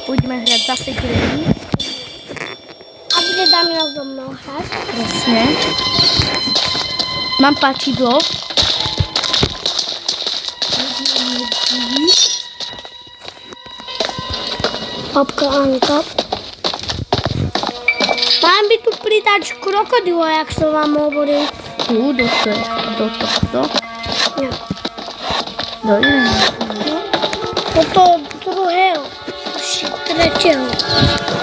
Budeme hrať zase gry. A bude Damian so mnou hrať. Presne. Mám páčidlo. Apka Anka. Mám by tu pridať krokodilo, jak som vám hovoril. Tu, do tohto. Nie. Do iného. Do toho druhého. Tretieho.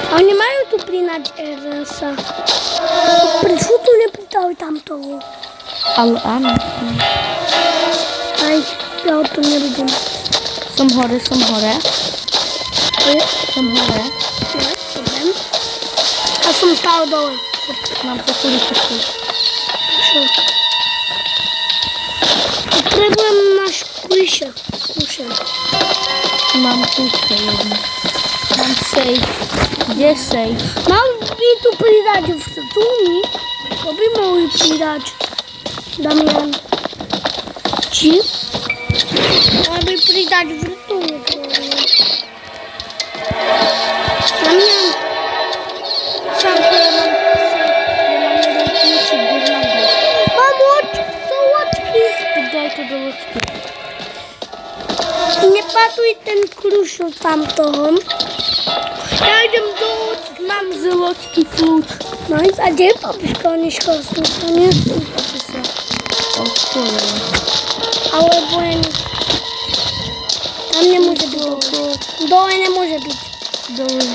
A oni majú tu prinať RS-a. Prečo tu nepridali tamtoho? Ale áno. Aj, ja ho tu nevidím. Som hore. Som hore. Nie, Hm? a som stále dole. Mám sa kuličku. Čo? Potrebujem náš kuliša. Mám kúška jednu. Mám safe. Kde je safe? Mal by tu pridať v stúni. To by mohli pridať. Damian. Či? Mal by pridať v stúni. Damian. Sám to ja mám. Jeden kľúčik do hľadu. Mám loďky. Daj to do loďky. Nepatuj ten kľúč tam toho. Ja idem do loďky. Mám z loďky kľúč. No a kde je papička, Aniška? Slúchanie? Asi sa otvorila. Alebo jen... Tam nemôže byť dole. Dole nemôže byť. Dole.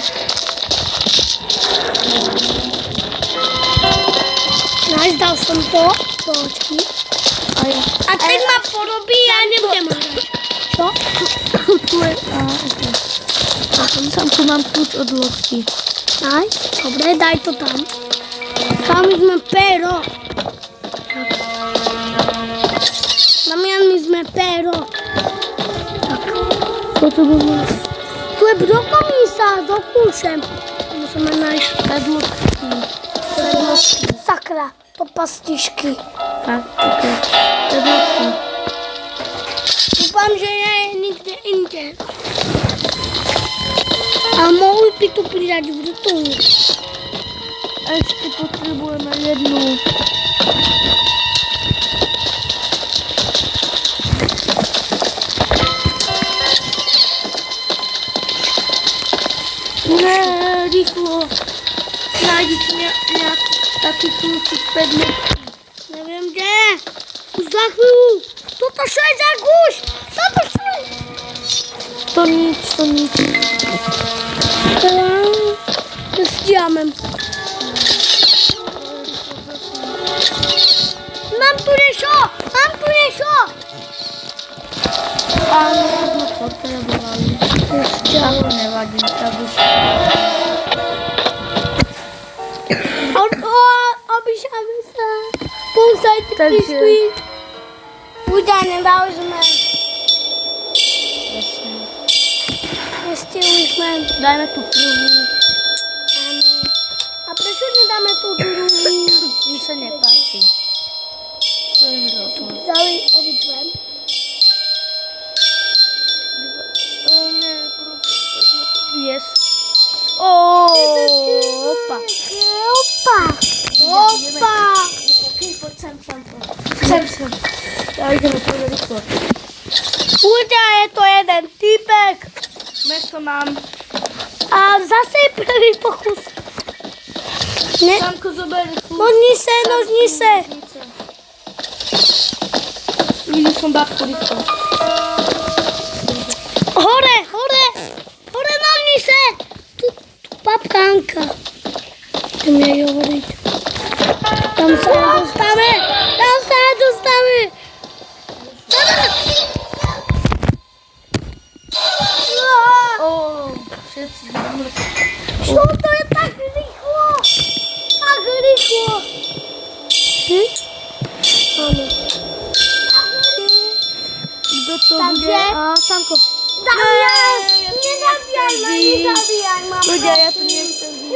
Nájsť, dal som to do loďky. A ten ma porobí, ja nebudem hrať. Čo? Tu je... Samku mám kľúč od loďky. Daj, dobre, daj to tam. Tam sme pero. Damian, my sme pero. Tak. Toto by bolo... Tu je brokomisa do kľúčem. Musíme nájsť. Bez loďky. Sakra, to pastičky. Tak, okay. Bez loďky. Dúfam, že nie je nikde inde. A mohli by tu pridať vrtulník. Ešte potrebujeme jednu. Ne, rýchlo. Nájdite nejaký taký kľúčik 5 metrov. Neviem kde. Už za chvíľu. Toto čo je za guš? Toto čo je? To nič. To stiamem. Mám tu niečo. Áno, sme potrebovali. Ale nevadí, tak už. Obyšame sa. Pousajte prišli. Údaj, nedali sme. Presne. Nestihli sme. Dajme tu prvú. A prečo nedáme tú druhú? Mi sa nepáči. To je hrozné. Dali obidve. Ne, proste. Yes. Opa. Okej, poď sem. Sem. Ja ideme to rýchlo. Údaj, je to jeden týpek. Meso mám. A zase je prvý pokus. Ne? Samko, zober Nožnice. Vidím som babku rýchlo. Hore, nožnice. Tu babka Anka. Chcem jej hovoriť. Tam sa dostane. Všetci sme Čo to je tak rýchlo? Áno. Kto to Takže? bude? Samko. Damian, nezabíjaj ma. Ľudia, ja tu nechcem byť.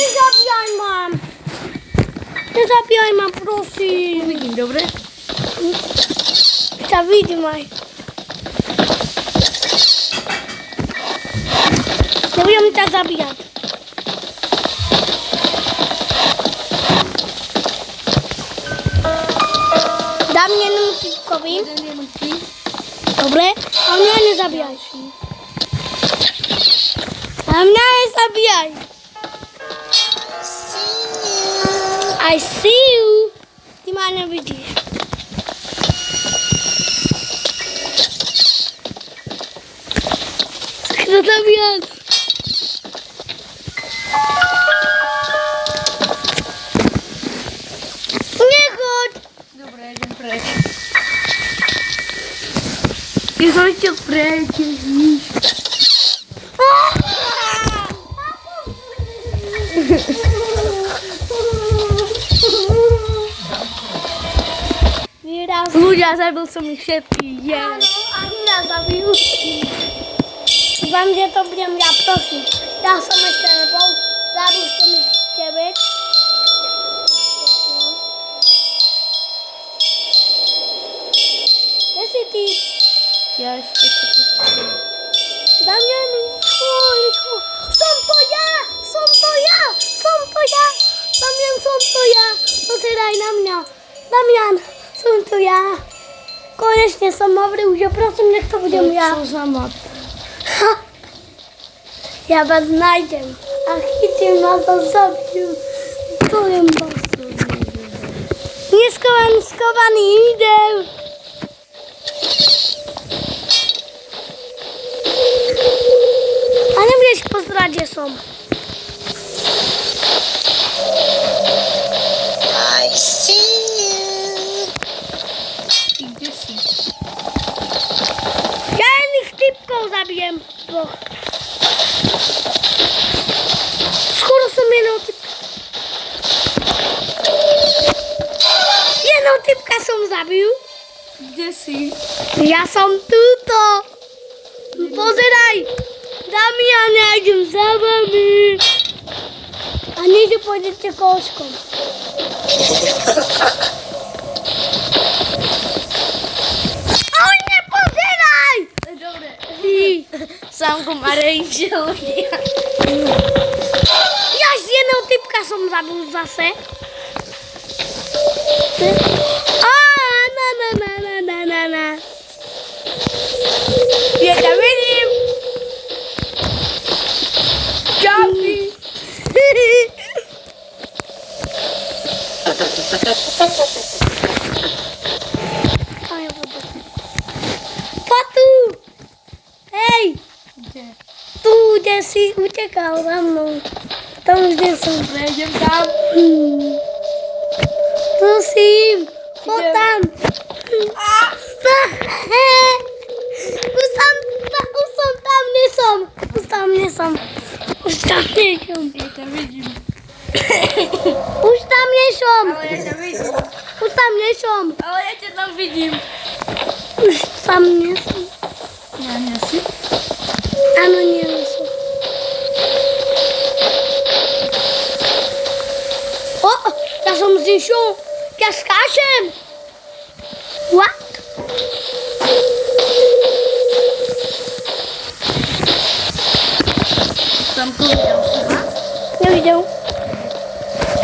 Nezabíjaj ma, prosím. Vidím, dobre? Ťa vidím aj. Nie będziemy cię zabijać. Dam jednemu typkowi. Dobre? A mnie nie zabijaj. A mnie nie zabijaj. I see you. Ty mnie nie widzisz. Kto zabijał? Nie chodź. Dobra, jedziemy precz. I chodźcie precz. Ludzie zabił sobie świetki. Ania zabił. Wam, że to będę ja prosić. Ja sam jeszcze bo zabił sobie ciebie. Gdzie si ty? Ja jeszcze się Damian, licho. Są to ja! Damian, są to ja! Otwieraj na mnie. Damian, są to ja. Koniecznie są dobry, już proszę, niech to będę ja. Co za map? Ja was znajdę. A chycie ma to zabił. To jem was. Skowany idę. A nie wiesz, po zdradzie są. I see you. I gdzie si? Ja ich typką zabiję. Bo... Skoro są jedną typkę. Jedną typkę są zabił. Gdzie si? Ja są tuto. Pozeraj. Damian, idziemy za wami. A nie, że pójdziecie koszką. O nie, pozeraj. Dobre. I Sam go Marej wziął. ja z jedną typkę są zabił zase. A, na. Jedziemy nim. Jumpy. Patu! Hej! Gdzie? Tu Jesse uciekał za mną. Tam gdzie są. Jedziemy tam. Tu Sim! Chodź Idziemy. tam! Już tam nie są. Jedziemy nim. Ale jedziemy nim. Ale ja cię tam widzim. Już tam nie są. Ja nie si. Ano nie są. O! Ja są z Zysią. Ja z Kasiem. What? Tam powiedział chyba. Nie widział.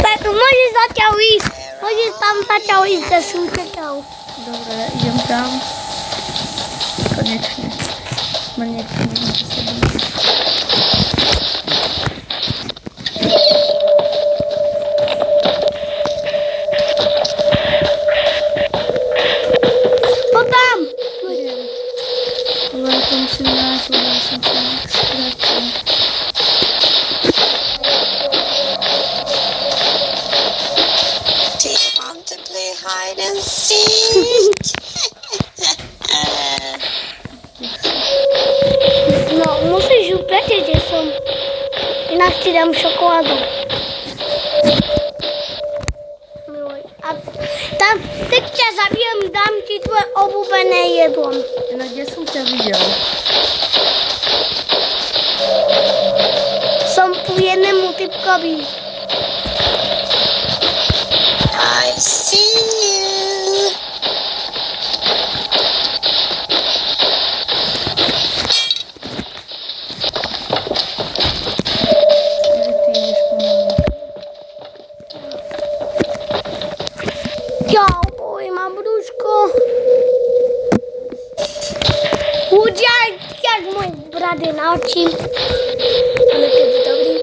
Tak, może zaczął iść. Może tam zaczął iść, że się uciekał. Dobra, idziemy tam. Koniecznie. Bo nie chcę sobie. O tam! Dobra, to musimy na eksploatację. Do you want to play hide and seek? No, musisz upewnić, gdzie są. Inaczej dam czekoladę. A tam, ty cię zabiłem, dam ci twoje obłubene jedło. No gdzie są cię widział? Są po jednemu typkowi. I see you. Leci. Ale kiedy dobry.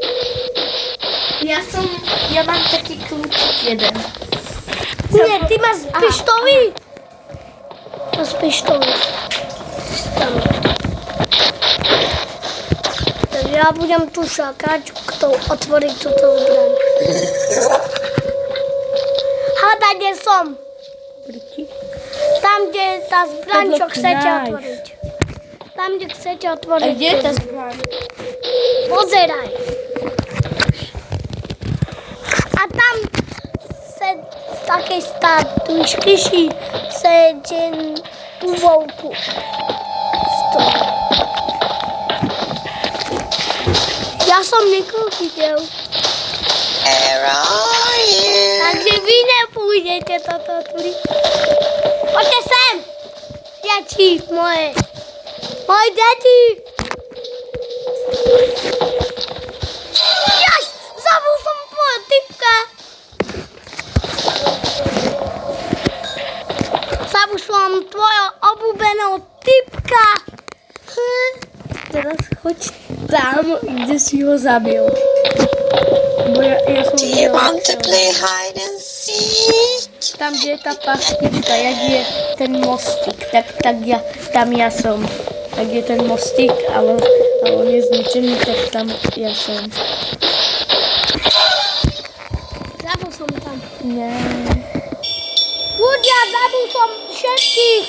Ja mam taki kluczyk jeden. Nie, ty masz pistoły. Masz pistoły. Tam. Ja będę tu szukać, kto otworzy to broń. Hada nie są. Tam, gdzie ta broń, co chcecie otworzyć. Tam, gdzie chcecie otworzyć. A gdzie ta zbroja? Pozeraj. A tam se takie statuszki se dzień tu wokół stoi. Ja sam nikogo widział. Where are you? Także wy nie pójdziecie to tu. Chodźcie sem! Dzieci moje. Moje dzieci! Jaś! Zabił sam moją typkę! Zabił sam twoją obłubioną typkę! Teraz chodź tam, gdzie si ho zabił. Bo ja Do you want to play hide and seek? tam, gdzie ta paszkiczka, jak je ten mostik, tam ja som. Jak je ten mostik, ale on je zničený, tak tam ja som. Zabił sam tam. Nie. Ludzie, zabił sam wszystkich!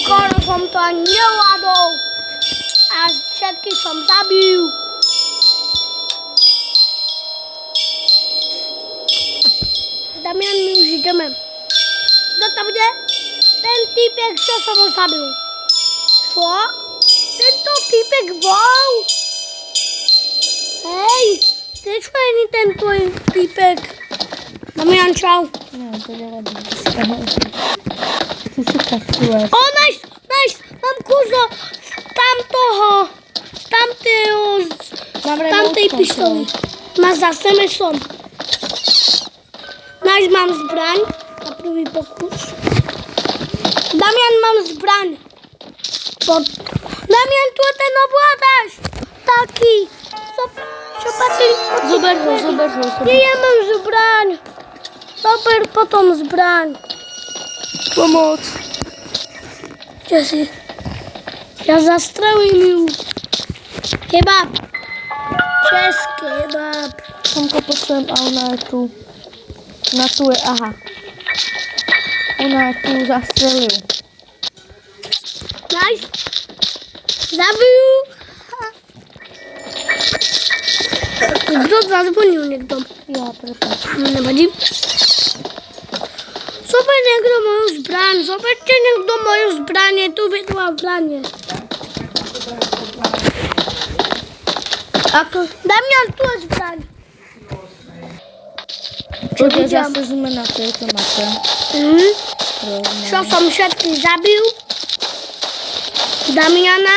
Skoro som to nie ładą, a wszystkich som zabił. Damian, my już idziemy. No to będzie ten typek, co sobą zabił. Co? Ten to typek był? Hej, ty czujesz ten twój typek? Damian, ciao. Nie, to nie robi. Ty się kaptułeś. O, nice, mam kurzo z tamtej pistoły. Masz zastępy są. Nice, mam zbrań. Na próby pokus. Damian, mam zbrań. Damian, tu ten obładasz. Taki. Zobacz ho. Nie, ja mam zbrań. Super, potom zbraň. Pomoc. Jsi? Ja zastrelím ju. Kebab. Čes kebab. Tomko potřebujem, a ona je tu. Ona tu je, aha. Ona je tu, zastrelil. Nice. Zabiju. Kdo zazvonil někdo? Já, prepáč. Nevadí. Zober někdo moju zbraň. Zoberte někdo moju zbraň. Je tu bitva zbraně. Ako? Damian, tu je zbraň. Poďme zase sme na tejto mape. Čo som všetkých zabil? Damiana.